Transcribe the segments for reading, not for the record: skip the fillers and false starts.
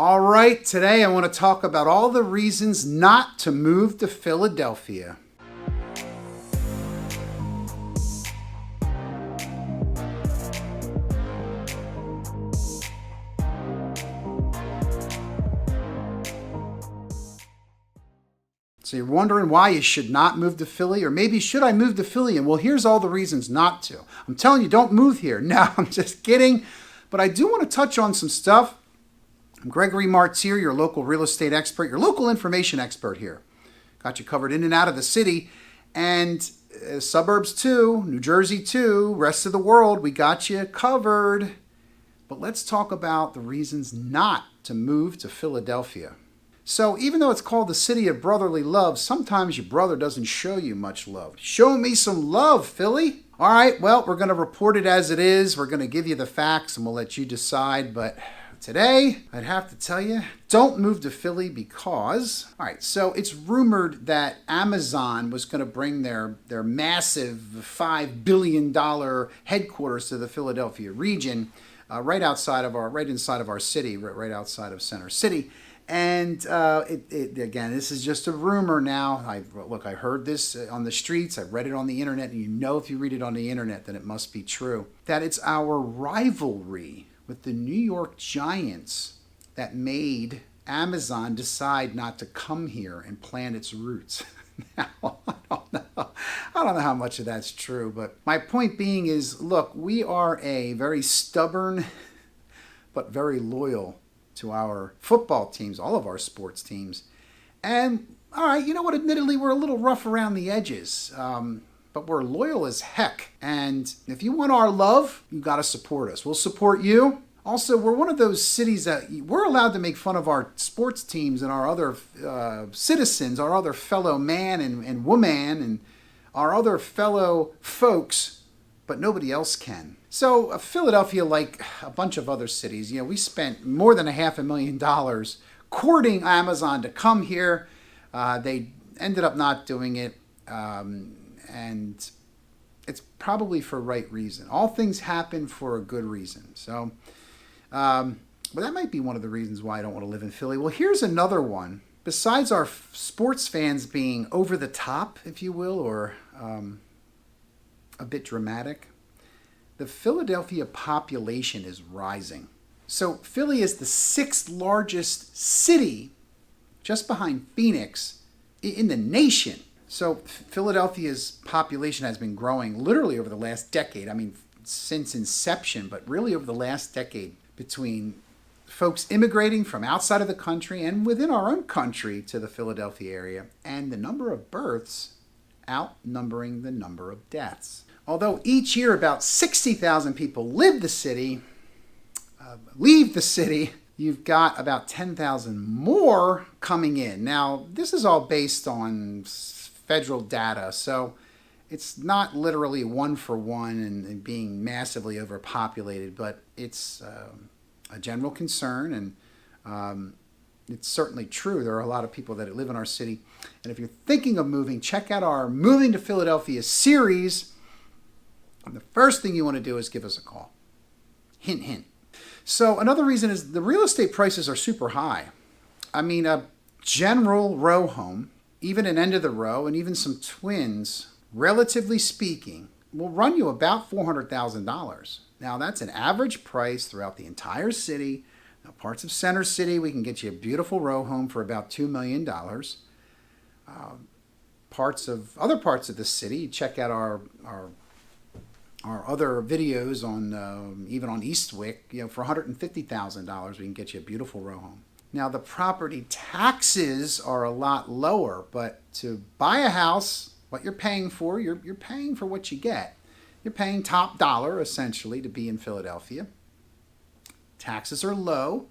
All right, today I want to talk about all the reasons not to move to Philadelphia. So you're wondering why you should not move to Philly, or maybe should I move to Philly? And well, here's all the reasons not to. I'm telling you, don't move here. No, I'm just kidding. But I do want to touch on some stuff. I'm Gregory Martirerealtor, your local real estate expert, your local information expert here. Got you covered in and out of the city, and suburbs too, New Jersey too, rest of the world, we got you covered. But let's talk about the reasons not to move to Philadelphia. So even though it's called the city of brotherly love, sometimes your brother doesn't show you much love. Show me some love, Philly. All right, well, we're going to report it as it is. We're going to give you the facts and we'll let you decide. But today, I'd have to tell you, don't move to Philly because, all right, so it's rumored that Amazon was going to bring their massive $5 billion headquarters to the Philadelphia region, right inside of our city, right outside of Center City. And again, this is just a rumor now. I heard this on the streets. I read it on the internet. And you know if you read it on the internet, then it must be true. That it's our rivalry with the New York Giants that made Amazon decide not to come here and plant its roots. Now, I don't know how much of that's true. But my point being is, look, we are a very stubborn but very loyal to our football teams, all of our sports teams. And all right, you know what, admittedly, we're a little rough around the edges, but we're loyal as heck. And if you want our love, you got to support us. We'll support you. Also, we're one of those cities that we're allowed to make fun of our sports teams and our other citizens, our other fellow man and woman, and our other fellow folks, but nobody else can. So Philadelphia, like a bunch of other cities, we spent more than $500,000 courting Amazon to come here. They ended up not doing it, and it's probably for right reason. All things happen for a good reason. So, but that might be one of the reasons why I don't want to live in Philly. Well, here's another one. Besides our sports fans being over the top, if you will, or a bit dramatic, the Philadelphia population is rising. So Philly is the 6th largest city, just behind Phoenix, in the nation. So Philadelphia's population has been growing literally over the last decade. I mean, since inception, but really over the last decade, between folks immigrating from outside of the country and within our own country to the Philadelphia area, and the number of births outnumbering the number of deaths. Although each year about 60,000 people leave the city, you've got about 10,000 more coming in. Now, this is all based on federal data, so it's not literally one for one and being massively overpopulated, but it's a general concern, and it's certainly true. There are a lot of people that live in our city. And if you're thinking of moving, check out our Moving to Philadelphia series. And the first thing you want to do is give us a call. Hint, hint. So another reason is the real estate prices are super high. I mean, a general row home, even an end of the row, and even some twins, relatively speaking, will run you about $400,000. Now, that's an average price throughout the entire city. Now, parts of Center City, we can get you a beautiful row home for about $2 million. Other parts of the city, check out our other videos on even on Eastwick, for $150,000 we can get you a beautiful row home. Now the property taxes are a lot lower, but to buy a house, what you're paying for, you're paying for what you get. You're paying top dollar essentially to be in Philadelphia. Taxes are low,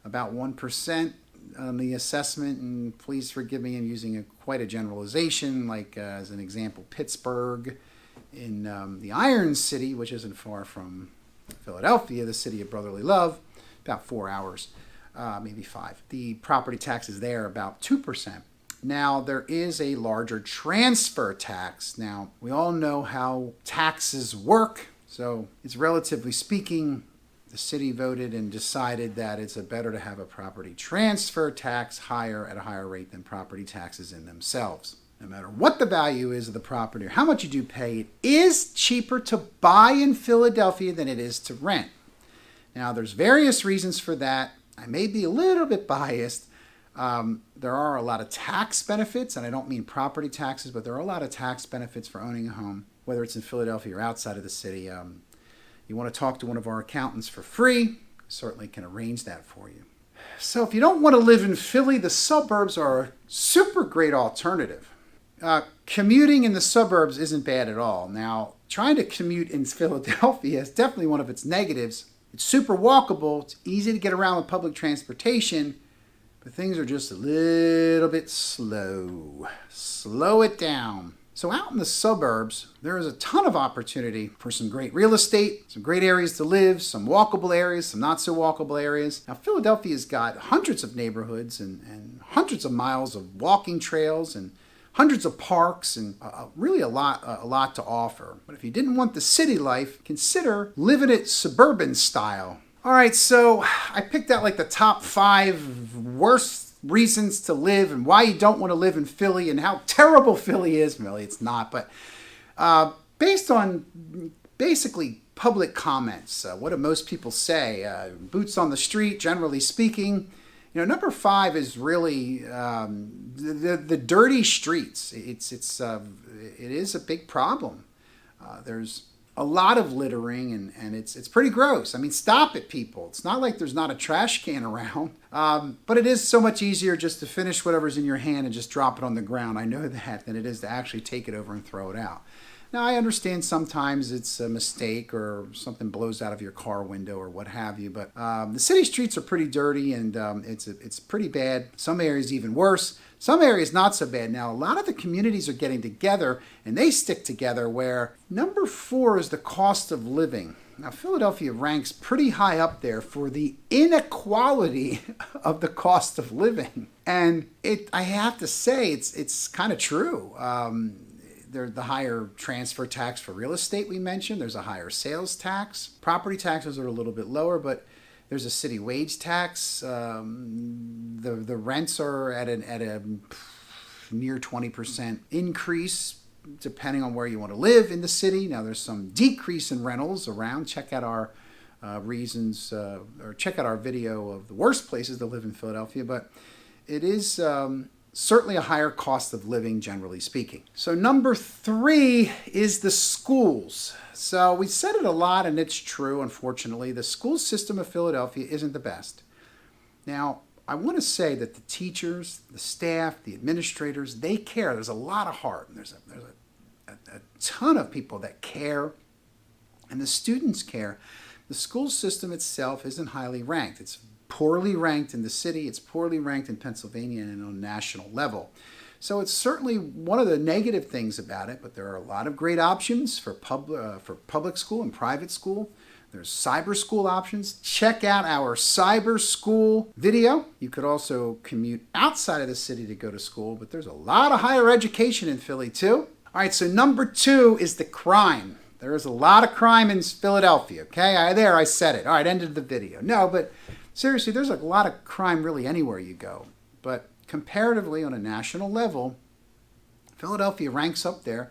about 1% on the assessment, and please forgive me, I'm using quite a generalization, like as an example, Pittsburgh. In the Iron City, which isn't far from Philadelphia, the city of brotherly love, about 4 hours, maybe 5. The property taxes there about 2%. Now, there is a larger transfer tax. Now, we all know how taxes work, so it's relatively speaking the city voted and decided that it's better to have a property transfer tax higher at a higher rate than property taxes in themselves. No matter what the value is of the property or how much you do pay, it is cheaper to buy in Philadelphia than it is to rent. Now, there's various reasons for that. I may be a little bit biased. There are a lot of tax benefits, and I don't mean property taxes, but there are a lot of tax benefits for owning a home, whether it's in Philadelphia or outside of the city. You want to talk to one of our accountants for free, certainly can arrange that for you. So if you don't want to live in Philly, the suburbs are a super great alternative. Commuting in the suburbs isn't bad at all. Now, trying to commute in Philadelphia is definitely one of its negatives. It's super walkable, it's easy to get around with public transportation, but things are just a little bit slow. Slow it down. So out in the suburbs, there is a ton of opportunity for some great real estate, some great areas to live, some walkable areas, some not so walkable areas. Now, Philadelphia's got hundreds of neighborhoods and hundreds of miles of walking trails and hundreds of parks and really a lot to offer. But if you didn't want the city life, consider living it suburban style. All right, so I picked out like the top 5 worst reasons to live and why you don't want to live in Philly and how terrible Philly is. Really, it's not, but based on basically public comments, what do most people say? Boots on the street, generally speaking. You know, number 5 is really the dirty streets. It is a big problem. There's a lot of littering and it's pretty gross. I mean, stop it, people. It's not like there's not a trash can around, but it is so much easier just to finish whatever's in your hand and just drop it on the ground. I know that than it is to actually take it over and throw it out. Now, I understand sometimes it's a mistake or something blows out of your car window or what have you, but the city streets are pretty dirty and it's pretty bad. Some areas even worse. Some areas not so bad. Now, a lot of the communities are getting together and they stick together where number 4 is the cost of living. Now, Philadelphia ranks pretty high up there for the inequality of the cost of living. And I have to say, it's kind of true. There's the higher transfer tax for real estate we mentioned. There's a higher sales tax. Property taxes are a little bit lower, but there's a city wage tax. The rents are at a near 20% increase, depending on where you want to live in the city. Now, there's some decrease in rentals around. Check out our reasons, or check out our video of the worst places to live in Philadelphia. But it is certainly a higher cost of living, generally speaking. So number 3 is the schools. So we said it a lot, and it's true, unfortunately. The school system of Philadelphia isn't the best. Now, I want to say that the teachers, the staff, the administrators, they care. There's a lot of heart. And there's a ton of people that care, and the students care. The school system itself isn't highly ranked. It's poorly ranked in the city. It's poorly ranked in Pennsylvania and on a national level. So it's certainly one of the negative things about it, but there are a lot of great options for public school and private school. There's cyber school options. Check out our cyber school video. You could also commute outside of the city to go to school, but there's a lot of higher education in Philly too. All right, so number 2 is the crime. There is a lot of crime in Philadelphia, okay? I said it. All right, ended the video. No, but seriously, there's a lot of crime really anywhere you go. But comparatively, on a national level, Philadelphia ranks up there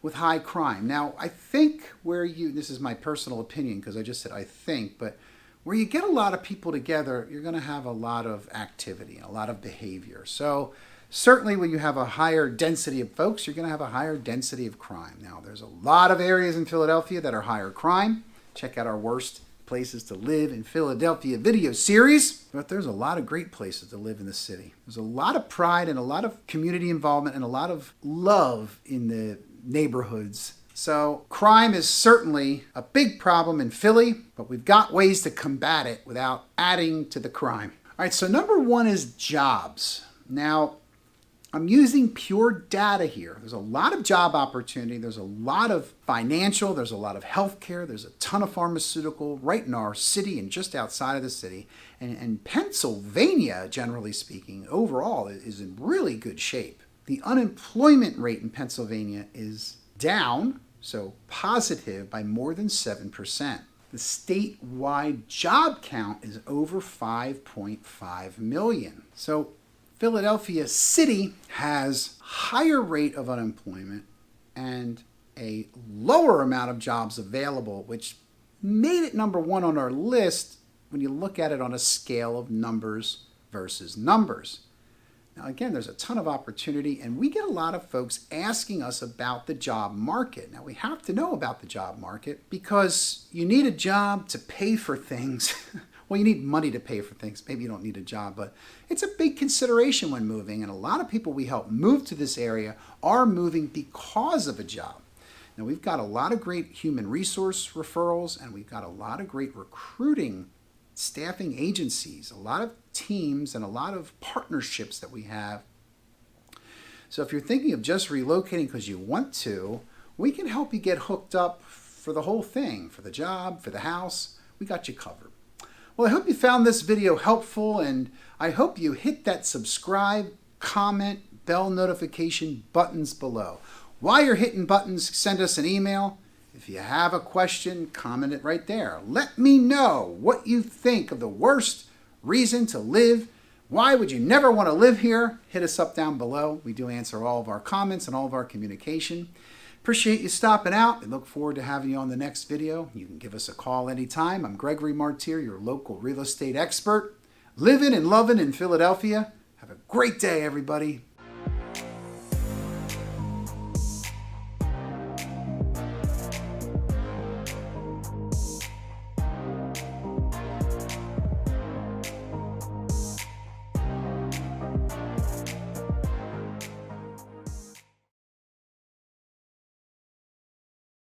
with high crime. Now, I think this is my personal opinion because I just said I think, but where you get a lot of people together, you're going to have a lot of activity and a lot of behavior. So certainly when you have a higher density of folks, you're going to have a higher density of crime. Now, there's a lot of areas in Philadelphia that are higher crime. Check out our worst places to live in Philadelphia video series, but there's a lot of great places to live in the city. There's a lot of pride and a lot of community involvement and a lot of love in the neighborhoods. So crime is certainly a big problem in Philly, but we've got ways to combat it without adding to the crime. All right, so number 1 is jobs. Now, I'm using pure data here. There's a lot of job opportunity. There's a lot of financial. There's a lot of healthcare. There's a ton of pharmaceutical right in our city and just outside of the city. And Pennsylvania, generally speaking, overall is in really good shape. The unemployment rate in Pennsylvania is down, so positive, by more than 7%. The statewide job count is over 5.5 million. So Philadelphia City has higher rate of unemployment and a lower amount of jobs available, which made it number one on our list when you look at it on a scale of numbers versus numbers. Now, again, there's a ton of opportunity, and we get a lot of folks asking us about the job market. Now, we have to know about the job market because you need a job to pay for things. Well, you need money to pay for things. Maybe you don't need a job, but it's a big consideration when moving, and a lot of people we help move to this area are moving because of a job. Now, we've got a lot of great human resource referrals, and we've got a lot of great recruiting staffing agencies, a lot of teams, and a lot of partnerships that we have. So if you're thinking of just relocating because you want to, we can help you get hooked up for the whole thing, for the job, for the house. We got you covered. Well, I hope you found this video helpful, and I hope you hit that subscribe, comment, bell notification buttons below. While you're hitting buttons, send us an email. If you have a question, comment it right there. Let me know what you think of the worst reason to live. Why would you never want to live here? Hit us up down below. We do answer all of our comments and all of our communication. Appreciate you stopping out and look forward to having you on the next video. You can give us a call anytime. I'm Gregory Martire, your local real estate expert. Living and loving in Philadelphia. Have a great day, everybody.